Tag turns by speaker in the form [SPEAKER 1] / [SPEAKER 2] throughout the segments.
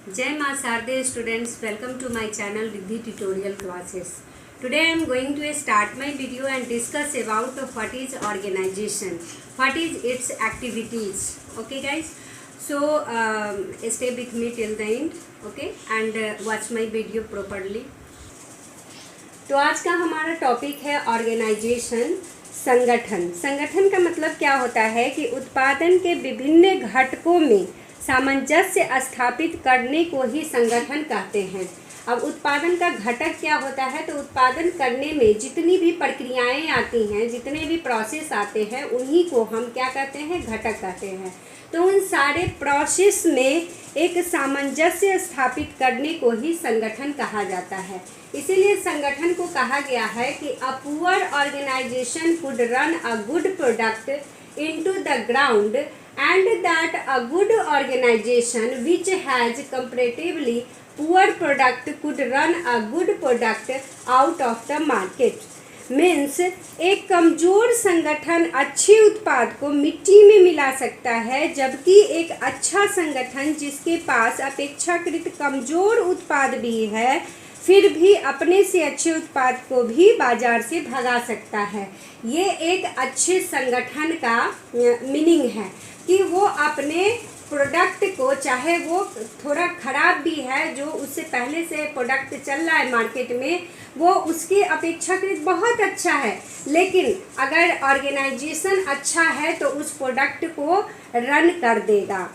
[SPEAKER 1] Jai Ma Sarde students, welcome to my channel Riddhi Tutorial Classes. Today I am going to start my video and discuss about what is organization, what is its activities. Okay guys, so stay with me till the end, okay, and watch my video properly. तो आज का हमारा topic है organisation, संगठन। संगठन का मतलब क्या होता है कि उत्पादन के विभिन्न घटकों में सामंजस्य स्थापित करने को ही संगठन कहते हैं। अब उत्पादन का घटक क्या होता है, तो उत्पादन करने में जितनी भी प्रक्रियाएं आती हैं, जितने भी प्रोसेस आते हैं, उन्हीं को हम क्या कहते हैं, घटक कहते हैं। तो उन सारे प्रोसेस में एक सामंजस्य स्थापित करने को ही संगठन कहा जाता है। इसीलिए संगठन को कहा गया है कि a poor organisation could run a good product into the ground and that a good organization which has comparatively poor product could run a good product out of the market. Means एक कमज़ोर संगठन अच्छे उत्पाद को मिट्टी में मिला सकता है, जबकि एक अच्छा संगठन जिसके पास अपेक्षाकृत कमज़ोर उत्पाद भी है फिर भी अपने से अच्छे उत्पाद को भी बाजार से भगा सकता है। ये एक अच्छे संगठन का मीनिंग है कि वो अपने प्रोडक्ट को, चाहे वो थोड़ा ख़राब भी है, जो उससे पहले से प्रोडक्ट चल रहा है मार्केट में, वो उसकी अपेक्षाकृत बहुत अच्छा है, लेकिन अगर ऑर्गेनाइजेशन अच्छा है तो उस प्रोडक्ट को रन कर देगा।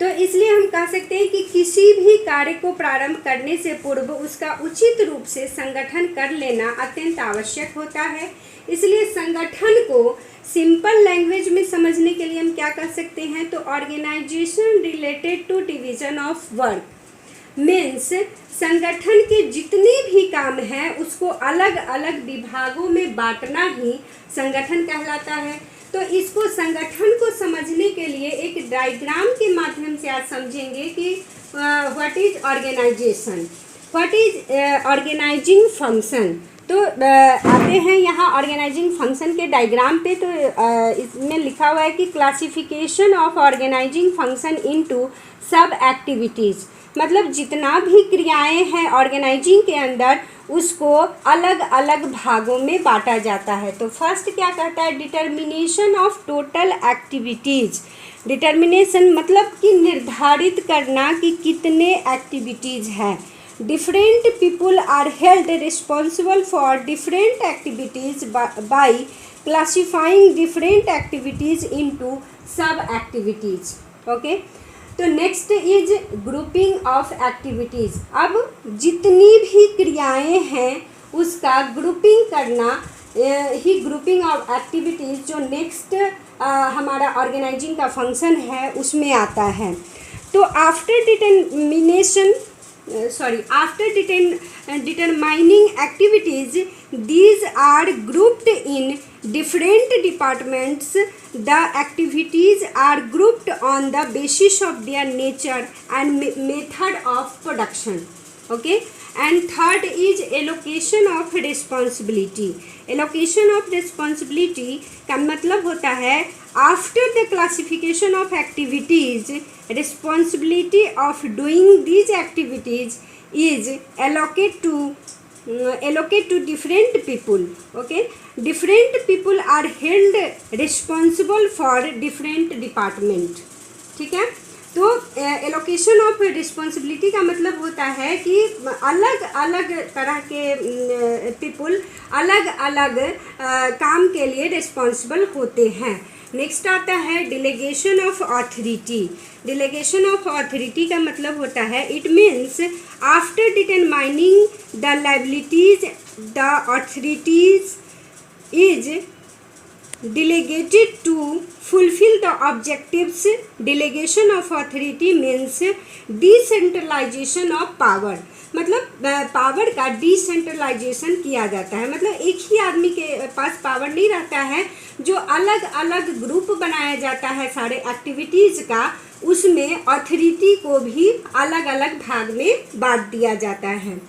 [SPEAKER 1] तो इसलिए हम कह सकते हैं कि किसी भी कार्य को प्रारंभ करने से पूर्व उसका उचित रूप से संगठन कर लेना अत्यंत आवश्यक होता है। इसलिए संगठन को सिंपल लैंग्वेज में समझने के लिए हम क्या कर सकते हैं, तो organisation related to division of work means संगठन के जितने भी काम हैं उसको अलग अलग विभागों में बांटना ही संगठन कहलाता है। तो इसको संगठन को समझने के लिए एक डायग्राम के माध्यम से आज समझेंगे कि what is organisation, what is organising function. तो आते हैं यहाँ ऑर्गेनाइजिंग फंक्शन के डायग्राम पे। तो इसमें लिखा हुआ है कि classification of organising function into sub activities, मतलब जितना भी क्रियाएं हैं ऑर्गेनाइजिंग के अंदर उसको अलग अलग भागों में बांटा जाता है। तो फर्स्ट क्या कहता है, determination of total activities. Determination मतलब कि निर्धारित करना कि कितने एक्टिविटीज़ हैं। Different people are held responsible for different activities by classifying different activities into sub activities. Okay, तो next is grouping of activities. अब जितनी भी क्रियाएं हैं उसका ग्रुपिंग करना ही ग्रुपिंग ऑफ एक्टिविटीज़ जो नेक्स्ट हमारा ऑर्गेनाइजिंग का फंक्शन है उसमें आता है। तो after determining activities, these are grouped in different departments. The activities are grouped on the basis of their nature and method of production. Okay, and third is allocation of responsibility. Allocation of responsibility का मतलब होता है after the classification of activities, responsibility of doing these activities is allocate to different people. Okay, different people are held responsible for different department. ठीक है, तो allocation of responsibility का मतलब होता है कि अलग अलग तरह के पीपुल अलग अलग काम के लिए रिस्पॉन्सिबल होते हैं। नेक्स्ट आता है डिलीगेशन ऑफ ऑथोरिटी। डिलीगेशन ऑफ ऑथोरिटी का मतलब होता है, it means after determining the liabilities the authorities is delegated to fulfill the objectives. Delegation of authority means decentralization of power, मतलब पावर का डिसेंट्रलाइजेशन किया जाता है। मतलब एक ही आदमी के पास पावर नहीं रहता है, जो अलग अलग ग्रुप बनाया जाता है सारे एक्टिविटीज़ का, उसमें अथॉरिटी को भी अलग अलग भाग में बांट दिया जाता है।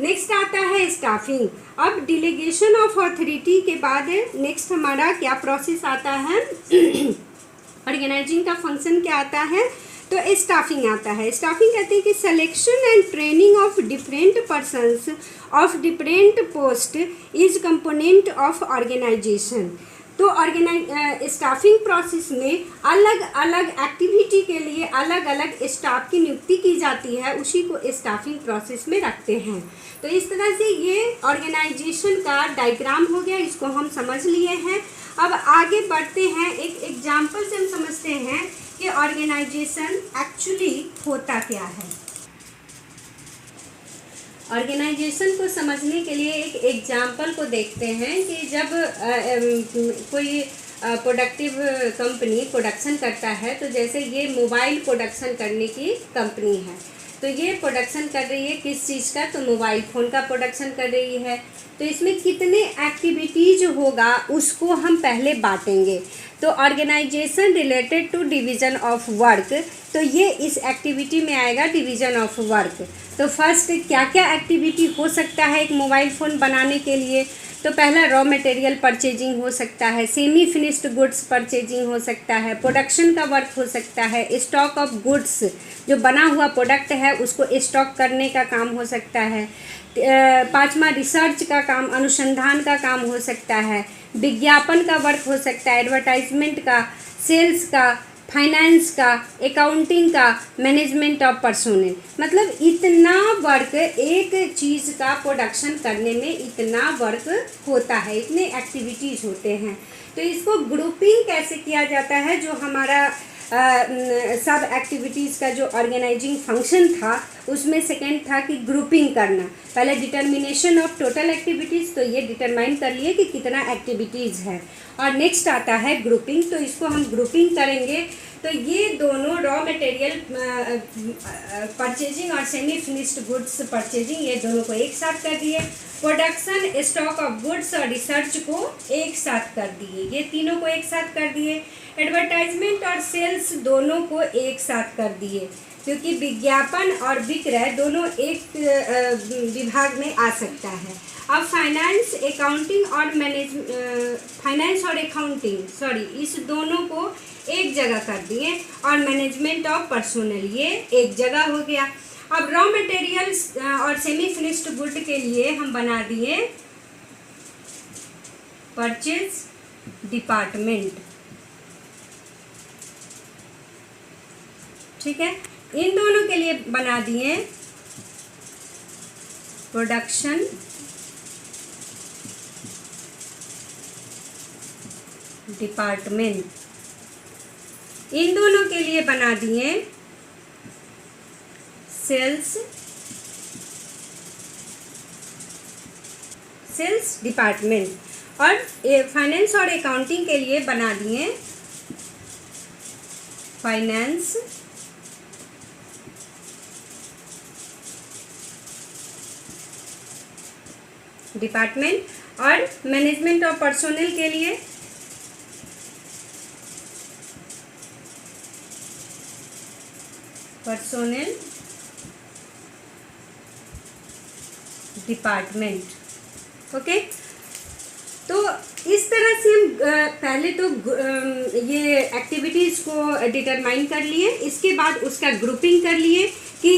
[SPEAKER 1] नेक्स्ट आता है स्टाफिंग। अब डिलीगेशन ऑफ अथॉरिटी के बाद नेक्स्ट हमारा क्या प्रोसेस आता है, ऑर्गेनाइजिंग का फंक्शन क्या आता है, तो स्टाफिंग आता है। स्टाफिंग कहते हैं कि selection and training of different persons of different post is component of organisation. तो स्टाफिंग प्रोसेस में अलग अलग एक्टिविटी के लिए अलग अलग स्टाफ की नियुक्ति की जाती है, उसी को स्टाफिंग प्रोसेस में रखते हैं। तो इस तरह से ये ऑर्गेनाइजेशन का डायग्राम हो गया, इसको हम समझ लिए हैं। अब आगे बढ़ते हैं, एक एग्जाम्पल से हम समझते हैं कि ऑर्गेनाइजेशन एक्चुअली होता क्या है। ऑर्गेनाइजेशन को समझने के लिए एक एग्जाम्पल को देखते हैं कि जब कोई प्रोडक्टिव कंपनी प्रोडक्शन करता है, तो जैसे ये मोबाइल प्रोडक्शन करने की कंपनी है, तो ये प्रोडक्शन कर रही है किस चीज़ का, तो मोबाइल फ़ोन का प्रोडक्शन कर रही है। तो इसमें कितने एक्टिविटीज़ होगा उसको हम पहले बांटेंगे। तो organisation related to division of work, तो ये इस एक्टिविटी में आएगा डिवीज़न ऑफ वर्क। तो फर्स्ट क्या क्या एक्टिविटी हो सकता है एक मोबाइल फ़ोन बनाने के लिए, तो पहला रॉ मटेरियल परचेजिंग हो सकता है, सेमी फिनिश्ड गुड्स परचेजिंग हो सकता है, प्रोडक्शन का वर्क हो सकता है, स्टॉक ऑफ गुड्स जो बना हुआ प्रोडक्ट है उसको स्टॉक करने का काम हो सकता है, पाँचवा रिसर्च का काम, अनुसंधान का काम हो सकता है, विज्ञापन का वर्क हो सकता है, एडवर्टाइजमेंट का, सेल्स का, फाइनेंस का, अकाउंटिंग का, मैनेजमेंट ऑफ पर्सोनल। मतलब इतना वर्क, एक चीज़ का प्रोडक्शन करने में इतना वर्क होता है, इतने एक्टिविटीज़ होते हैं। तो इसको ग्रुपिंग कैसे किया जाता है, जो हमारा सब एक्टिविटीज़ का जो ऑर्गेनाइजिंग फंक्शन था उसमें सेकेंड था कि ग्रुपिंग करना। पहले डिटर्मिनेशन ऑफ टोटल एक्टिविटीज़, तो ये डिटरमाइन कर लिए कि कितना एक्टिविटीज़ है, और नेक्स्ट आता है ग्रुपिंग। तो इसको हम ग्रुपिंग करेंगे। तो ये दोनों रॉ मटेरियल परचेजिंग और सेमी फिनिश्ड गुड्स परचेजिंग, ये दोनों को एक साथ कर दिए। प्रोडक्शन, स्टॉक ऑफ गुड्स और रिसर्च को एक साथ कर दिए, ये तीनों को एक साथ कर दिए। एडवर्टाइजमेंट और सेल्स दोनों को एक साथ कर दिए, क्योंकि विज्ञापन और विक्रय दोनों एक विभाग में आ सकता है। अब फाइनेंस और अकाउंटिंग इस दोनों को एक जगह कर दिए, और मैनेजमेंट ऑफ पर्सोनल ये एक जगह हो गया। अब रॉ मटेरियल्स और सेमी फिनिश्ड गुड के लिए हम बना दिए परचेज डिपार्टमेंट, ठीक है। इन दोनों के लिए बना दिए प्रोडक्शन डिपार्टमेंट, इन दोनों के लिए बना दिए सेल्स डिपार्टमेंट, और फाइनेंस और अकाउंटिंग के लिए बना दिए फाइनेंस डिपार्टमेंट, और मैनेजमेंट ऑफ पर्सोनल के लिए पर्सोनल डिपार्टमेंट। ओके, तो इस तरह से हम पहले तो ये एक्टिविटीज़ को डिटरमाइन कर लिए, इसके बाद उसका ग्रुपिंग कर लिए कि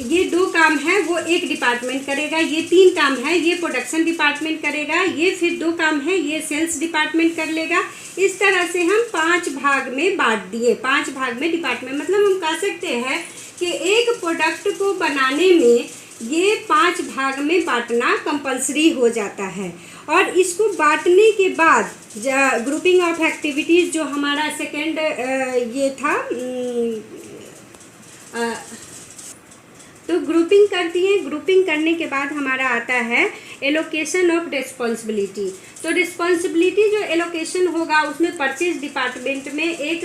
[SPEAKER 1] ये दो काम है वो एक डिपार्टमेंट करेगा, ये तीन काम है ये प्रोडक्शन डिपार्टमेंट करेगा, ये फिर दो काम है ये सेल्स डिपार्टमेंट कर लेगा। इस तरह से हम 5 भाग में बांट दिए, 5 भाग में डिपार्टमेंट। मतलब हम कह सकते हैं कि एक प्रोडक्ट को बनाने में ये 5 भाग में बांटना कंपलसरी हो जाता है। और इसको बांटने के बाद ग्रुपिंग ऑफ एक्टिविटीज़ जो हमारा सेकेंड ये था, तो ग्रुपिंग कर दिए। ग्रुपिंग करने के बाद हमारा आता है एलोकेशन ऑफ रिस्पॉन्सिबिलिटी। तो रिस्पॉन्सिबिलिटी जो एलोकेशन होगा उसमें परचेज डिपार्टमेंट में एक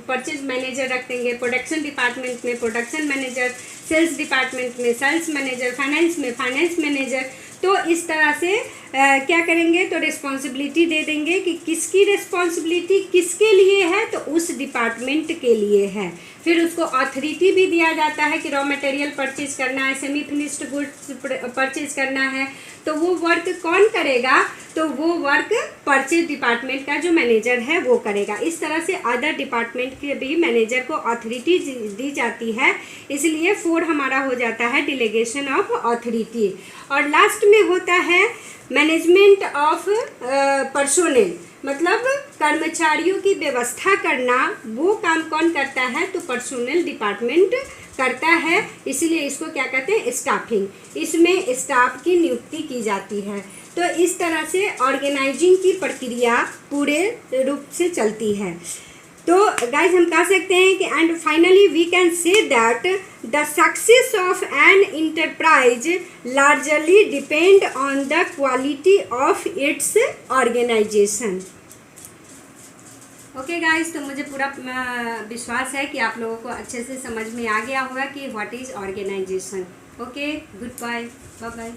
[SPEAKER 1] परचेज मैनेजर रख देंगे, प्रोडक्शन डिपार्टमेंट में प्रोडक्शन मैनेजर, सेल्स डिपार्टमेंट में सेल्स मैनेजर, फाइनेंस में फाइनेंस मैनेजर। तो इस तरह से क्या करेंगे, तो रिस्पॉन्सिबिलिटी दे देंगे कि किसकी रिस्पॉन्सिबिलिटी किसके लिए है, तो उस डिपार्टमेंट के लिए है। फिर उसको अथॉरिटी भी दिया जाता है कि रॉ मटेरियल परचेज करना है, सेमी फिनिश्ड गुड्स परचेज करना है, तो वो वर्क कौन करेगा? तो वो वर्क परचेज डिपार्टमेंट का जो मैनेजर है वो करेगा। इस तरह से अदर डिपार्टमेंट के भी मैनेजर को अथॉरिटी दी जाती है, इसलिए 4 हमारा हो जाता है डिलीगेशन ऑफ अथॉरिटी। और लास्ट में होता है मैनेजमेंट ऑफ पर्सोनेल, मतलब कर्मचारियों की व्यवस्था करना। वो काम कौन करता है? तो पर्सोनेल डिपार्टमेंट करता है, इसीलिए इसको क्या कहते हैं? स्टाफिंग। इसमें स्टाफ की नियुक्ति की जाती है। तो इस तरह से ऑर्गेनाइजिंग की प्रक्रिया पूरे रूप से चलती है। तो गाइज हम कह सकते हैं कि and finally we can say that the success of an enterprise largely depend on the quality of its organisation. Okay guys, तो मुझे पूरा विश्वास है कि आप लोगों को अच्छे से समझ में आ गया होगा कि what is organisation. Okay, goodbye, bye bye.